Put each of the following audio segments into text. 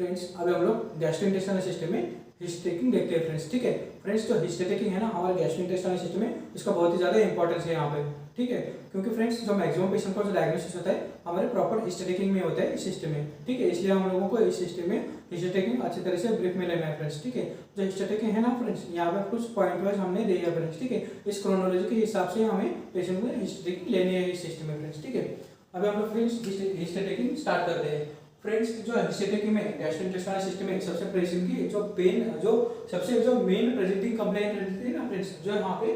Friends अभी हम लोग गैस्ट्रोइंटेस्टाइनल सिस्टम में हिस्ट्री टेकिंग देखते हैं फ्रेंड्स। ठीक है फ्रेंड्स, जो हिस्ट्री टेकिंग है ना हमारे गैस्ट्रोइंटेस्टाइनल सिस्टम में, उसका बहुत ही ज़्यादा इंपॉर्टेंस है यहाँ पे। ठीक है, क्योंकि फ्रेंड्स जो मैक्सिमम पेशेंट का जो डायग्नोसिस होता है हमारे प्रॉपर हिस्ट्री टेकिंग में होता है इस सिस्टम में। ठीक है, इसलिए हम लोगों को इस सिस्टम में हिस्ट्री टेकिंग अच्छी तरह से ब्रीफ में लेना है फ्रेंड्स। ठीक है, जो हिस्ट्री टेकिंग है ना फ्रेंड्स, यहाँ पे कुछ पॉइंट वाइज हमने दिया है फ्रेंड्स। ठीक है, इस क्रोनोलॉजी के हिसाब से हमें पेशेंट में हिस्ट्री टेकिंग लेनी है इस सिस्टम में फ्रेंड्स। ठीक है, अभी हम लोग फ्रेंड्स हिस्ट्री टेकिंग स्टार्ट करते हैं। फ्रेंड्स जो हिस्ट्री टेकिंग में गैस्ट्रोइंटेस्टाइनल सिस्टम में सबसे पेशेंट की जो पेन जो सबसे जो मेन प्रेजेंटिंग कंप्लेंट रहती है ना फ्रेंड्स, जो यहाँ पे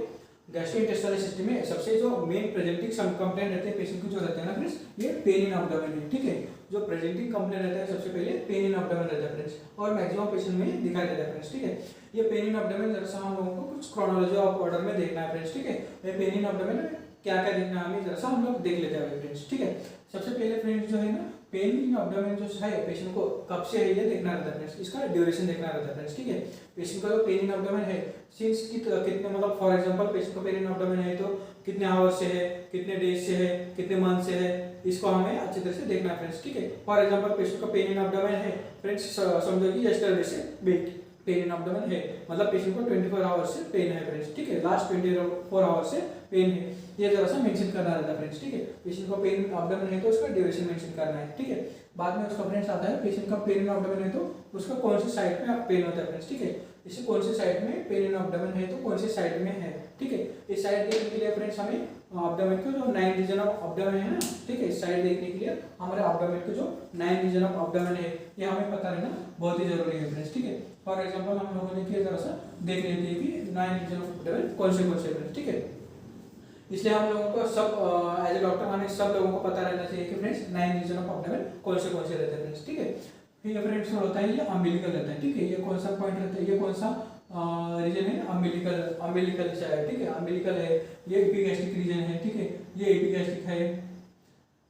गैस्ट्रोइंटेस्टाइनल सिस्टम में सबसे जो मेन प्रेजेंटिंग कंप्लेंट रहते हैं पेशेंट को जो रहते हैं ना फ्रेंड्स, ये पेन इन एब्डोमेन है। ठीक है, जो प्रेजेंटिंग कंप्लेंट रहता है सबसे पहले पेन इन एब्डोमेन रहता है फ्रेंड्स, और मैक्सिमम पेशेंट में दिखाई देता है फ्रेंड्स। ठीक है, ये पेन इन एब्डोमेन जरा हम लोगों को कुछ क्रोनोलॉजी ऑफ ऑर्डर में देखना है फ्रेंड्स। ठीक है, ये पेन इन एब्डोमेन में क्या क्या देखना है हमें जरा हम लोग देख लेते हैं फ्रेंड्स। ठीक है, सबसे पहले फ्रेंड्स जो है ना पेन इन एब्डोमेन जो है पेशेंट को कब से है ये देखना रहता है फ्रेंड्स, इसका ड्यूरेशन देखना रहता है फ्रेंड्स। ठीक है, पेशेंट का जो पेन इन एब्डोमेन है सिंस कितने मतलब फॉर एग्जांपल पेशेंट का पेन इन एब्डोमेन है तो कितने आवर्स से है, कितने डेज से है, कितने मंथ से है, इसको हमें अच्छी तरह से देखना है फ्रेंड्स। ठीक है, फॉर एग्जांपल पेशेंट का पेन इन एब्डोमेन है फ्रेंड्स, समझो कि यस्टरडे से पेन इन एब्डोमेन है, मतलब पेशेंट को 24 आवर्स से पेन है फ्रेंड्स। ठीक है, लास्ट 24 आवर्स से पेन है, ये जरा सा मेंशन करना रहता है फ्रेंड्स। ठीक है, पेशेंट को पेन एब्डोमेन है तो उसका ड्यूरेशन मेंशन करना है। ठीक है, बाद में उसका फ्रेंड्स आता है पेशेंट का पेन इन एब्डोमेन है तो उसका कौन सी साइड में पेन होता है फ्रेंड्स। ठीक है, इसे कौन सी साइड में पेन इन एब्डोमेन है तो कौन सी साइड में है। ठीक है, इस साइड देखने के लिए फ्रेंड्स हमें एब्डोमेन को जो 9 रीजन ऑफ एब्डोमेन है ना, ठीक है, इस साइड देखने के लिए हमारे एब्डोमेन को जो 9 रीजन ऑफ एब्डोमेन है ये हमें पता रहना बहुत ही जरूरी है फ्रेंड्स। ठीक है, फॉर एग्जांपल हम लोगों ने जरा सा देख लेते हैं कि 9 रीजन ऑफ एब्डोमेन कौन से फ्रेंड्स। ठीक है, इसलिए हम लोगों को सब एज ए डॉक्टर हमें सब लोगों को पता रहना चाहिए कि फ्रेंड्स 9 रीजन ऑफ एब्डोमेन कौन से रहते हैं फ्रेंड्स। ठीक है, फिर फ्रेंड्स होता है ये अम्बिलिकल रहता है। ठीक है, ये कौन सा पॉइंट रहता है, ये कौन सा रीजन है, अम्बिलिकल है। ठीक है, अम्बिलिकल है, ये एपिगैस्ट्रिक रीजन है। ठीक है, ये एपिगैस्ट्रिक है,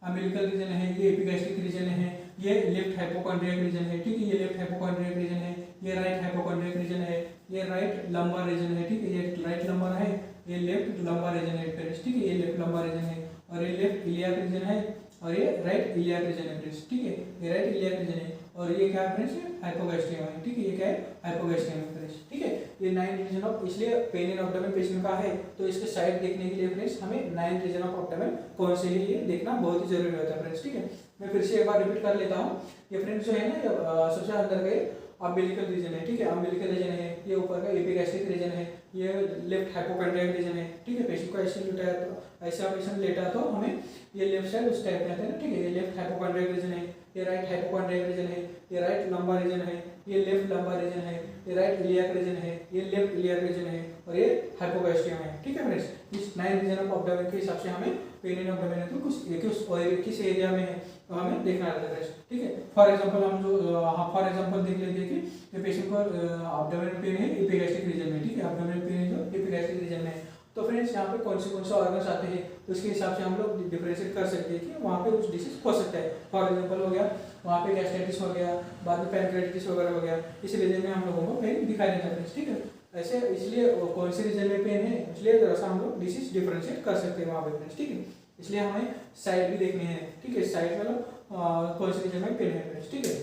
अम्बिलिकल रीजन है, ये एपिगैस्ट्रिक रीजन है, ये लेफ्ट हाइपोकॉन्ड्रियक रीजन है। ठीक है, ये लेफ्ट हाइपोकॉन्ड्रियक रीजन है, ये राइट हाइपोकॉन्ड्रियक रीजन है, ये राइट लंबर रीजन है। ठीक है, ये राइट लंबर है, ये लेफ्ट लंबर रीजन है फ्रेंड्स। ठीक है, ये लेफ्ट लंबर रीजन है, और ये लेफ्ट इलियाक रीजन है, और ये राइट इलियाक रीजन है फ्रेंड्स। ठीक है, ये राइट इलियाक रीजन है, और ये क्या है फ्रेंड्स, हाइपोगैस्ट्रियम है। ठीक है, ये क्या है, हाइपोगैस्ट्रियम है फ्रेंड्स। ठीक है, ये 9 रीजन ऑफ, इसलिए पेन इन एब्डोमेन पेशेंट का है तो इसके साइड देखने के लिए फ्रेंड्स हमें 9 रीजन ऑफ एब्डोमेन कौन से है ये देखना बहुत ही जरूरी होता है फ्रेंड्स। ठीक है, मैं फिर से एक बार रिपीट कर लेता हूँ। ये फ्रेंड्स जो है ना सबसे अंदर गए अम्बिलिकल रीजन है। ठीक है, अम्बिलिकल रीजन है, ये ऊपर का एपिगैस्ट्रिक रीजन है, ये लेफ्ट हाइपोकॉन्ड्रियक रीजन है। ठीक है, पेशेंट को ऐसे लेटा है तो ऐसा पेशेंट लेटा तो हमें ये लेफ्ट साइड उस टाइप में आता है ना। ठीक है, ये लेफ्ट हाइपोकॉन्ड्रियक रीजन है, ये राइट हाइपोकॉन्ड्रियक रीजन है, ये राइट लंबर रीजन है, ये लेफ्ट लंबर रीजन है, ये राइट इलियाक रीजन है, ये लेफ्ट इलियाक रीजन है, और ये हाइपोगैस्ट्रियम है। ठीक है फ्रेंड्स, इस 9 रीजन ऑफ एब्डोमेन के हिसाब से हमें पेन इन एब्डोमेन है तो किस एरिया में है तो हमें देखना रहता है फ्रेंड्स। ठीक है, फॉर एग्जांपल हम जो फॉर एग्जांपल देख लेते हैं कि ये पेशेंट को एब्डोमेन पेन है एपिगैस्ट्रिक रीजन में। ठीक है, एब्डोमेन पेन है जो एपिगैस्ट्रिक रीजन में है तो फ्रेंड्स यहाँ पे कौन से ऑर्गन्स आते हैं तो उसके हिसाब से हम लोग डिफरेंशिएट कर सकते हैं कि वहाँ पे कुछ डिसीज हो सकता है। फॉर एग्जांपल हो गया वहाँ पे गैस्ट्राइटिस हो गया, बाद में पैनक्रेटिस वगैरह हो गया, इस रीजन में हम लोगों को पेन दिखाई देता है फ्रेंड्स। ठीक है, ऐसे इसलिए कौन से रीजन में पेन है इसलिए जरा सा हम लोग डिसीज डिफरेंशिएट कर सकते हैं वहाँ पे फ्रेंड्स। ठीक है, इसलिए हमें साइड भी देखनी है। ठीक है, साइड मतलब कौन से रीजन में पेन है फ्रेंड्स। ठीक है,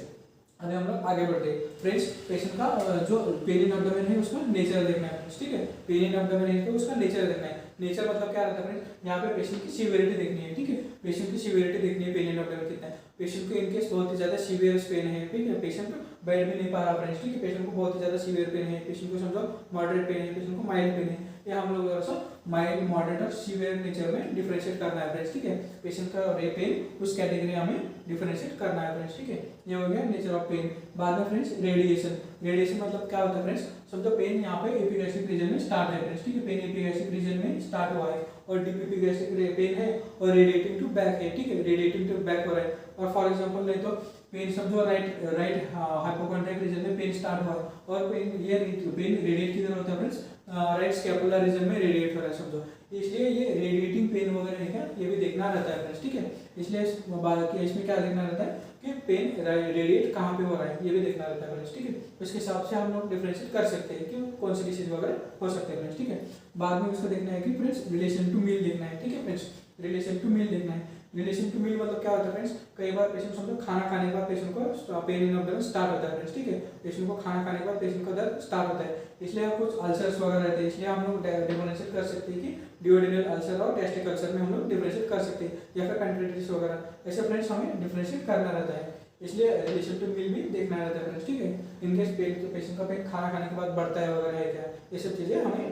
अभी हम लोग आगे बढ़ते हैं फ्रेंड्स। पेशेंट का जो पेन इन एब्डोमेन है उसका नेचर देखना है फ्रेंड्स। ठीक है, पेन इन एब्डोमेन है तो उसका नेचर देखना है। नेचर मतलब क्या रहता है फ्रेंड्स, यहाँ पे पेशेंट की सीवियरिटी देखनी है। ठीक है, पेशेंट की सीवियरिटी देखनी है, पेन इन एब्डोमेन कितना है। पेशेंट को इनकेस बहुत ही ज्यादा सीवियर पेन है, ठीक है, पेशेंट बैठ भी नहीं पा रहा फ्रेंड्स। ठीक है, पेशेंट को बहुत ही ज्यादा सीवियर पेन है, पेशेंट को समझो मॉडरेट पेन है, पेशेंट को माइल्ड पेन है, ये हम लोग जरा माइल्ड मॉडरेट और सीवियर नेचर में डिफरेंशिएट करना है फ्रेंड्स। ठीक है, पेशेंट का पेन उस कैटेगरी हमें डिफरेंशिएट करना है फ्रेंड्स। ठीक है, ये हो गया नेचर ऑफ पेन। बाद में फ्रेंड्स रेडिएशन, रेडिएशन मतलब क्या होता है फ्रेंड्स, समझो पेन यहाँ पे एपिगैस्ट्रिक रीजन में स्टार्ट है फ्रेंड्स। ठीक है, पेन एपिगैस्ट्रिक रीजन में स्टार्ट हुआ है और डीप एपिगैस्ट्रिक पेन है और रेडिएटिंग टू बैक है। ठीक है, रेडिएटिंग टू बैक हो रहा है। और फॉर एग्जांपल नहीं तो पेन समझो राइट हाइपोकॉन्ड्रियक रीजन में पेन स्टार्ट हुआ है और पेन रेडिएट किधर होता है फ्रेंड्स, राइट स्कैपुलर रीजन में रेडिएट हो रहा है समझो, इसलिए ये रेडिएटिंग पेन वगैरह है ये भी देखना रहता है फ्रेंड्स। ठीक है, इसलिए इसमें क्या देखना रहता है कि पेन रेडिएट कहाँ पे हो रहा है ये भी देखना रहता है फ्रेंड्स। ठीक है, उसके हिसाब से हम लोग डिफरेंशिएट कर सकते हैं कि कौन सी डिसीज वगैरह हो सकते हैं फ्रेंड्स। ठीक है, बाद में उसको देखना है कि फ्रेंड्स रिलेशन टू मील देखना है। ठीक है फ्रेंड्स, रिलेशन टू मील देखना है। रिलेशन टू मील मतलब क्या होता है फ्रेंड्स, कई बार पेशेंट समझो खाना खाने के बाद पेशेंट को पेन इन एब्डोमेन स्टार्ट होता है फ्रेंड्स, ठीक है। पेशेंट को खाना खाने के बाद पेशेंट का दर्द स्टार्ट होता है, इसलिए कुछ अल्सर्स वगैरह रहते हैं, इसलिए हम लोग डिफरेंशिएट कर सकते हैं कि डिओडेनल अल्सर और गैस्ट्रिक अल्सर में हम लोग डिफरेंशिएट कर सकते हैं, या फिर पेनक्रेटिस वगैरह, ऐसे फ्रेंड्स हमें डिफरेंशिएट करना रहता है, इसलिए रिलेशन टू मील भी देखना रहता है फ्रेंड्स, ठीक है। इनकेस पेशेंट का पेन खाना खाने के बाद बढ़ता है वगैरह है क्या, ये सब चीज़ें हमें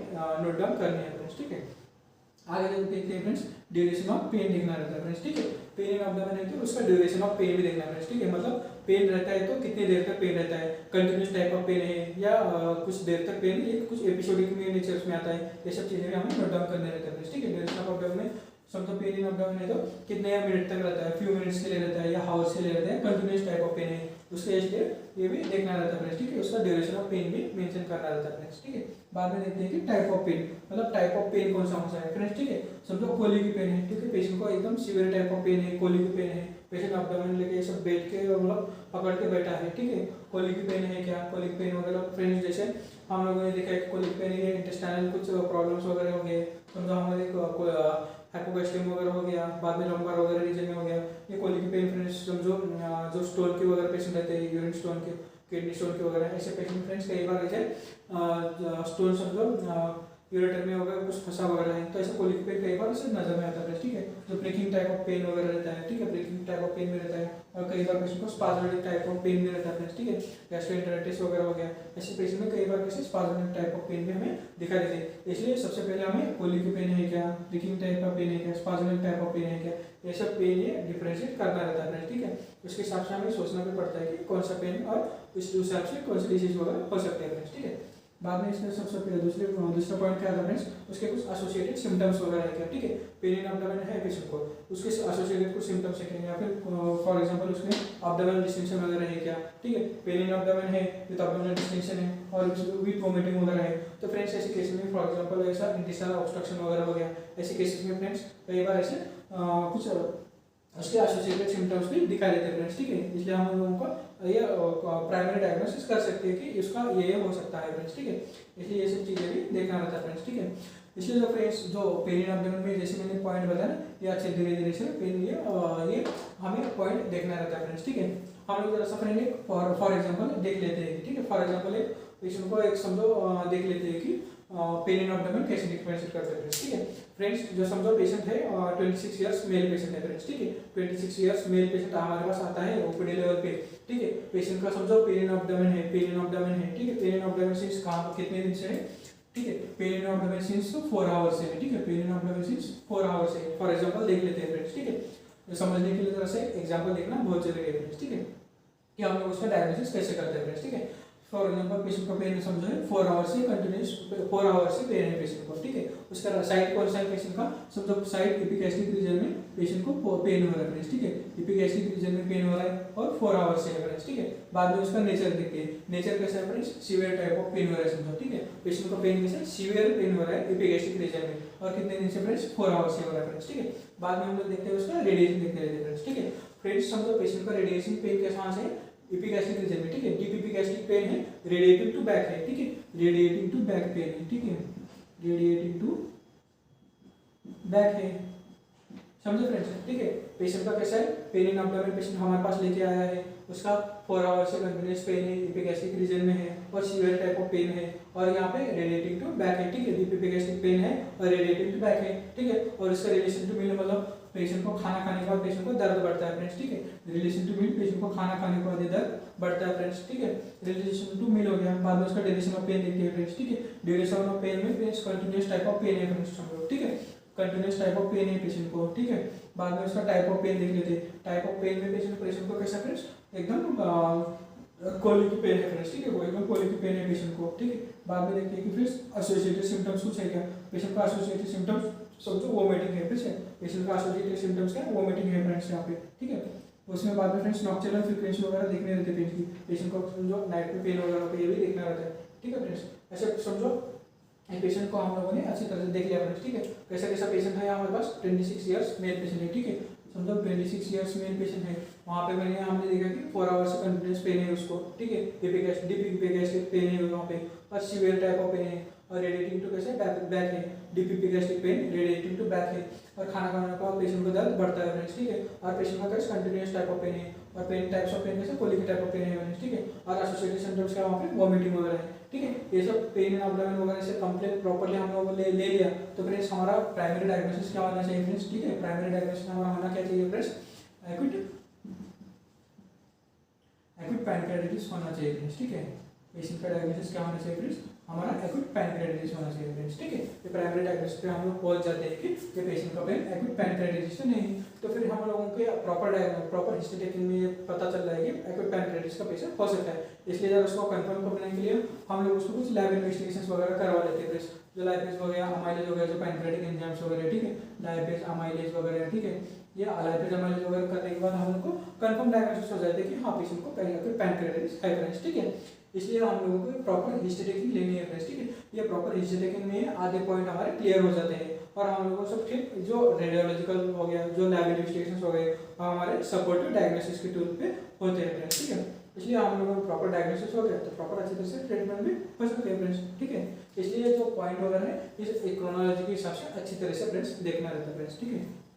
नोट डाउन करनी है फ्रेंड्स, ठीक है। आगे देखते हैं फ्रेंड्स, ड्यूरेशन ऑफ पेन देखना रहता है फ्रेंड्स, ठीक है। पेन इन एब्डोमेन है तो उसका ड्यूरेशन ऑफ पेन भी देखना है फ्रेंड्स, ठीक है। मतलब पेन रहता है तो कितनी देर तक पेन रहता है, कंटिन्यूस टाइप ऑफ पेन है या कुछ देर तक पेन, ये कुछ एपिसोडिक में नेचर में आता है, ये सब चीज़ें भी हमें नोट डाउन करने रहता है फ्रेंड्स, ठीक है। ड्यूरेशन ऑफ एब्डोमेन समझो पेन इन एब्डोमेन है तो कितने मिनट तक रहता है, फ्यू मिनट्स के लिए रहता है या हावर्स के लिए रहता है, कंटिन्यूस टाइप ऑफ पेन है उसके इसलिए ये भी देखना रहता है फ्रेंड्स, ठीक है। उसका ड्यूरेशन ऑफ पेन भी मेंशन करना रहता है फ्रेंड्स, ठीक है। बाद में देखते हैं कि टाइप ऑफ पेन, मतलब टाइप ऑफ पेन कौन सा है फ्रेंड्स, ठीक है। समझो कोलिक पेन है, ठीक है, पेशेंट को एकदम सीवियर टाइप ऑफ पेन है, कोलिक पेन है, पेशेंट एब्डोमेन लेके सब बैठ के मतलब पकड़ के बैठा है, ठीक है। कोलिक पेन है क्या, कोलिक पेन वगैरह फ्रेंड्स जैसे हम लोगों ने देखा है कोलिक पेन है, इंटेस्टाइनल कुछ प्रॉब्लम्स वगैरह हो गए, समझो हमारे हाइपोगैस्ट्रियम वगैरह हो गया, बाद में लंबर वगैरह रीजन में हो गया, ये कोलिक पेन फ्रेंड्स समझो जो स्टोन के वगैरह पेशेंट रहते हैं, यूरिन स्टोन के, किडनी स्टोन के वगैरह, ऐसे पेशेंट फ्रेंड्स कई बार ऐसे स्टोन समझो यूरेटर में वगैरह कुछ फंसा वगैरह है तो ऐसे कोलिक पेन कई बार ऐसे नजर में आता है, ठीक है। जो ब्रेकिंग टाइप ऑफ पेन वगैरह रहता है, ठीक है, ब्रेकिंग टाइप ऑफ पेन भी रहता है, और कई बार पेशेंट को स्पाज्मेटिक टाइप ऑफ पेन भी रहता है, ठीक है। गैस्ट्रोएंटेराइटिस वगैरह हो गया, ऐसे पेशेंट में कई बार कैसे स्पाज्मेटिक टाइप ऑफ पेन भी हमें दिखाई देते हैं, इसलिए सबसे पहले हमें कोलिक पेन है क्या, ब्रेकिंग टाइप का पेन है क्या, स्पाज्मेटिक टाइप ऑफ पेन है क्या, ये सब पेन ये डिफरेंशिएट करना रहता है, ठीक है। उसके हिसाब से हमें सोचना भी पड़ता है कि कौन सा पेन और उस हिसाब से कौन सी डिजीज वगैरह हो सकते हैं, ठीक है। बाद में इसमें सबसे पहले दूसरा पॉइंट क्या था फ्रेंड्स, उसके कुछ एसोसिएटेड सिम्टम्स वगैरह है क्या, ठीक है। पेन इन एब्डोमेन है पेशेंट को, उसके एसोसिएटेड कुछ सिम्टम्स है या फिर फॉर एग्जांपल उसमें एब्डोमेनल डिस्टेंशन वगैरह है क्या, ठीक है। पेन इन एब्डोमेन है विद एब्डोमेनल डिस्टेंशन है और विद वोमिटिंग वगैरह है, तो फ्रेंड्स ऐसे केसेस में फॉर एग्जांपल ऐसा इंटेस्टाइनल ऑब्स्ट्रक्शन वगैरह हो गया, ऐसे केसेस में फ्रेंड्स कई बार ऐसे कुछ उसके एसोसिएटेड सिम्टम्स भी दिखाई देते हैं फ्रेंड्स, ठीक है। इसलिए हम लोगों को ये प्राइमरी डायग्नोसिस कर सकते हैं कि इसका ये हो सकता है फ्रेंड्स, ठीक है। इसलिए ये सब चीज़ें भी देखना रहता है फ्रेंड्स, ठीक है। इसलिए जो फ्रेंड्स जो पेन इन एब्डोमेन में जैसे मैंने पॉइंट बताया ना, ये अच्छे धीरे धीरे से पेन ये हमें पॉइंट देखना रहता है फ्रेंड्स, ठीक है। हम लोग जरा सा फ्रेंड एक फॉर एग्जाम्पल देख लेते हैं, ठीक है। फॉर एग्जाम्पल एक पेशेंट को एक समझो देख लेते हैं कि पेन इन एब्डोमेन कैसे डिफरेंशिएट करते हैं फ्रेंड्स, ठीक है। फ्रेंड्स जो समझो पेशेंट है 26 इयर्स मेल पेशेंट है फ्रेंड्स, ठीक है। 26 इयर्स मेल पेशेंट हमारे पास आता है ओपीडी लेवल पे, ठीक है। पेशेंट का समझो पेन इन एब्डोमेन है, पेन इन एब्डोमेन है, ठीक है। पेन इन एब्डोमेन सिंस कहाँ कितने दिन से है, ठीक है। Pain in abdomen since 4 hours से है, ठीक है। Pain in abdomen since 4 hours से, फॉर एग्जांपल देख लेते हैं फ्रेंड्स, ठीक है। समझने के लिए जरा से एग्जांपल देखना बहुत जरूरी है फ्रेंड्स, ठीक है, कि हम लोग उसका डायग्नोसिस कैसे करते हैं फ्रेंड्स, ठीक है। फॉर एग्जांपल पेशेंट का पेन समझो है 4 आवर्स से कंटिन्यूस 4 आवर्स से पेन है पेशेंट को, ठीक है। उसका साइड कौन सा है पेशेंट का, समझो साइड एपिगैस्ट्रिक रीजन में पेशेंट को पेन हो रहा है फ्रेंड्स, ठीक है। एपिगैस्ट्रिक रीजन में पेन हो रहा है और 4 आवर्स से है फ्रेंड्स, ठीक है। बाद में उसका नेचर देखते हैं, नेचर कैसा है friends, severe type of pain हो रहा है समझो, ठीक है। पेशेंट को पेन कैसा सीवियर पेन हो रहा है एपिगैस्ट्रिक रीजन में और कितने दिन से फ्रेंड्स 4 आवर्स से हो रहा है फ्रेंड्स, ठीक है। बाद में हम लोग देखते हैं उसका रेडिएशन देखते हैं फ्रेंड्स, ठीक है। फ्रेंड्स समझो पेशेंट का रेडिएशन पेन कैसा है एपिगैस्ट्रिक रीजन में, ठीक है। डीप एपिगैस्ट्रिक पेन है, रेडिएटिंग टू बैक है, ठीक है। रेडिएटिंग टू बैक पेन है, ठीक है। रेडिएटिंग टू बैक है, समझे फ्रेंड्स, ठीक है। पेशेंट का कैसा है पेन इन एब्डोमेन पेशेंट हमारे पास लेके आया है, उसका 4 आवर्स से कंटिन्यूस पेन है, एपिगैस्ट्रिक रीजन में है और सीवियर टाइप ऑफ पेन है और यहाँ पे रेडिएटिंग टू बैक है, ठीक है। डीप एपिगैस्ट्रिक पेन है और रेडिएटिंग टू बैक है, ठीक है। और इसका रिलेशन टू मील मतलब पेशेंट को खाना खाने के बाद पेशेंट को दर्द बढ़ता है फ्रेंड्स, ठीक है। रिलेशन टू मील पेशेंट को खाना खाने के बाद दर्द बढ़ता है फ्रेंड्स, ठीक है। रिलेशन टू मील हो गया, बाद में उसका ड्यूरेशन ऑफ पेन देखते हैं फ्रेंड्स, ठीक है। ड्यूरेशन ऑफ पेन में friends continuous type of pain है फ्रेंड्स, ठीक है। कंटिन्यूस टाइप ऑफ पेन है पेशेंट को, ठीक है। बाद में उसका टाइप ऑफ पेन देख लेते हैं, टाइप ऑफ पेन में पेशेंट को कैसा फ्रेंड्स एकदम कोलिक पेन है फ्रेंड्स, ठीक है। वो एकदम कोलिक पेन है पेशेंट को, ठीक है। बाद में देखते हैं कि फ्रेंड्स एसोसिएटेड सिम्टम्स कुछ है क्या, पेशेंट का एसोसिएटेड सिम्टम्स समझो वोमिटिंग है, ठीक है। पेशेंट का एसोसिएटेड सिम्टम्स क्या वोमिटिंग है फ्रेंड्स यहाँ पे, ठीक है। उसमें बाद में फ्रेंड्स नॉक्चरनल फ्रीक्वेंसी वगैरह देखने रहते हैं पेशेंट को, समझो नाइट में पेन वगैरह होता है ये भी देखना रहता है, ठीक है फ्रेंड्स। ऐसे समझो पेशेंट को हम लोगों ने अच्छी तरह से देख लिया फ्रेंड्स, ठीक है। कैसा कैसा पेशेंट है हमारे पास 26 इयर्स मेल पेशेंट है, ठीक है। समझो 26 इयर्स मेल पेशेंट है, वहाँ पे मैंने हमने देखा कि 4 आवर्स से कंटिन्यूस पेन है उसको, ठीक है। डीप एपिगैस्ट्रिक पेन है वहाँ पे और सीवियर टाइप ऑफ पेन है और रेडिएटिंग टू कैसे बैक है, deep epigastric pain radiating to back है और खाना खाने के बाद पेशेंट को दर्द बढ़ता है फ्रेंड्स, ठीक है। और पेशेंट का कैसे कंटिन्यूस टाइप ऑफ पेन है, और पेन टाइप्स ऑफ पेन जैसे कोलिक टाइप ऑफ पेन है फ्रेंड्स, ठीक है। और एसोसिएटेड सिम्टम्स क्या वहाँ पे वॉमिटिंग वगैरह है, ठीक है। ये सब पेन एंड एब्डोमेन वगैरह से कंप्लीट प्रॉपर्ली हम लोग ले लिया तो फ्रेंड्स हमारा प्राइमरी डायग्नोसिस क्या होना चाहिए फ्रेंड्स, ठीक है। प्राइमरी डायग्नोसिस हमारा होना क्या चाहिए फ्रेंड्स, एक्यूट पैनक्रियाटाइटिस होना चाहिए फ्रेंड्स, ठीक है। पेशेंट का डायग्नोसिस क्या होना चाहिए फ्रेंड्स, हमारा एक्यूट पैनक्रियाटाइटिस होना चाहिए फ्रेंड्स, ठीक है। ये प्राइमरी डायग्नोसिस पे हम लोग पहुंच जाते हैं कि ये पेशेंट का पेन एक्यूट पैनक्रियाटाइटिस तो नहीं, तो फिर हम लोगों के प्रॉपर हिस्ट्री टेकिंग में ये पता चल रहा है कि एक्यूट पैनक्रियाटाइटिस का पेशेंट हो सकता है। इसलिए जब उसको कंफर्म करने के लिए हम लोग उसको कुछ लैब इन्वेस्टिगेशन वगैरह करवा लेते हैं फ्रेंड्स, जो लाइपेज वगैरह अमाइलेज वगैरह जो पैनक्रियाटिक एंजाइम्स वगैरह, ठीक है, लाइपेज अमाइलेज वगैरह, ठीक है। ये लाइपेज अमाइलेज वगैरह करने के बाद हम लोग को कंफर्म डायग्नोसिस हो जाता है कि हाँ पेशेंट को पैनक्रियाटाइटिस है फ्रेंड्स, ठीक है। इसलिए हम लोगों को प्रॉपर हिस्ट्री टेकिंग लेनी है फ्रेंड्स, ठीक है। ये प्रॉपर हिस्ट्री टेकिंग में आधे पॉइंट हमारे क्लियर हो जाते हैं और हम लोगों को सब ठीक जो रेडियोलॉजिकल हो गया, जो लैब इन्वेस्टिगेशंस हो गए, हमारे सपोर्टिव डायग्नोसिस के टूल पे होते हैं फ्रेंड्स, ठीक है। इसलिए हम लोगों को प्रॉपर डायग्नोसिस हो गया तो प्रॉपर अच्छी तरह से ट्रीटमेंट भी हो सकते हैं फ्रेंड्स, ठीक है। इसलिए जो पॉइंट वगैरह है इस क्रोनोलॉजी के हिसाब से अच्छी तरह से फ्रेंड्स देखना रहता है फ्रेंड्स, ठीक है।